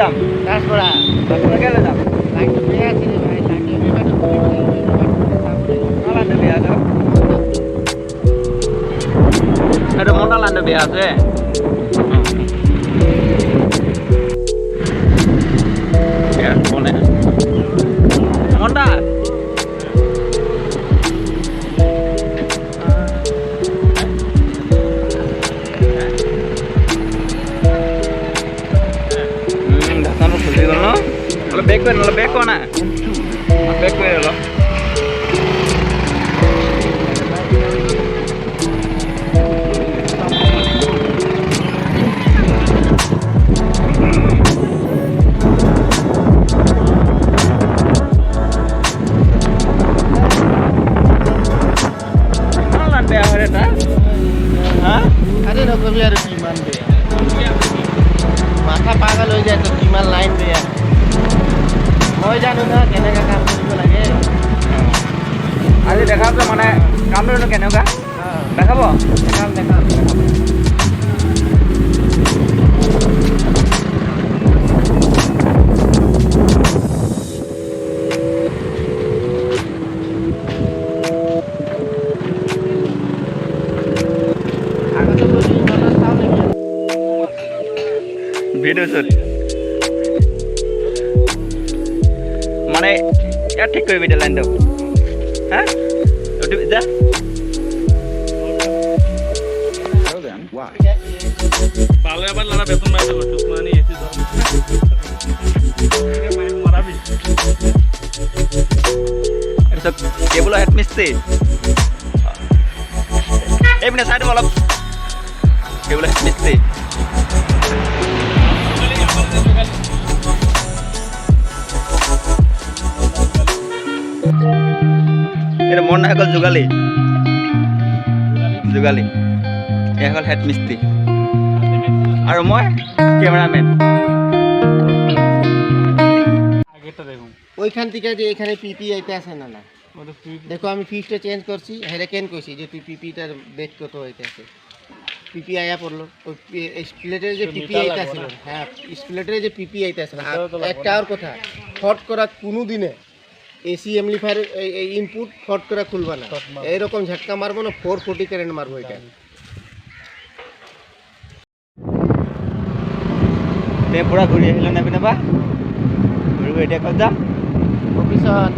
যাম দাসপৰা কেলৈ যাম লাইনটো বেয়া আছিলে ভাই লাইনটো লাইনটো বেয়া আছে সেইটো মন্ডা লাইনটো বেয়া আছে মন্ডা খুলি গ'ল ন অলপ বেক কৰি অলপ বেক কৰ না বেক কৰি অলপ বেয়া হয় এটা হা আরে নকবি আৰু কিমান বেয়া মাথা পাগল হৈ যায় তো কিমান লাইন বেয়া মই জানো না কেনেকৈ কাম কৰিব লাগে আজি দেখাব মানে কামটো কেনেকুৱা দেখাব দেখাম ভিডিঅ' শ্বুট মানে ইয়াত ঠিক কৰিবি এতিয়া লাইনটো হা যা ভালো এবার লালা বেতন মাইতে করছিস মানে এসে দাও মারাবি তাৰপিছত কেবুলৰ হেড মিস্ত্ৰী এইপিনে চাই দিব অলপ কেবুলৰ হেড মিস্ত্ৰী এইটো মোৰ নাই গ'ল যোগালী এয়া হ'ল হেড মিস্ত্ৰী আৰু মই কেমেৰামেন আগেরটা দেখুন ওইখান থেকে যে এখানে পিপি আইতে আছে না না দেখো আমি ফিসটা চেঞ্জ করছি হেরে কেন কইছি যে তুই পিপিটার বেগ কত হইতে আছে পিপি আয়া পড়লো ওই স্প্লেটের যে পিপি আইতে আছে হ্যাঁ স্প্লেটের যে পিপি আইতে আছে না একটা আর কথা ফট করা কোনো দিনে এসি এমপ্লিফায়ার এই ইনপুট ফট করা খুলবা না এইরকম ঝটকা মারবো না 440 কারেন্ট মারবো এটা তে পুৰা ঘূৰি আহিলে নে পিনে বা ঘূৰিব এতিয়া ক'ত যাম অফিসত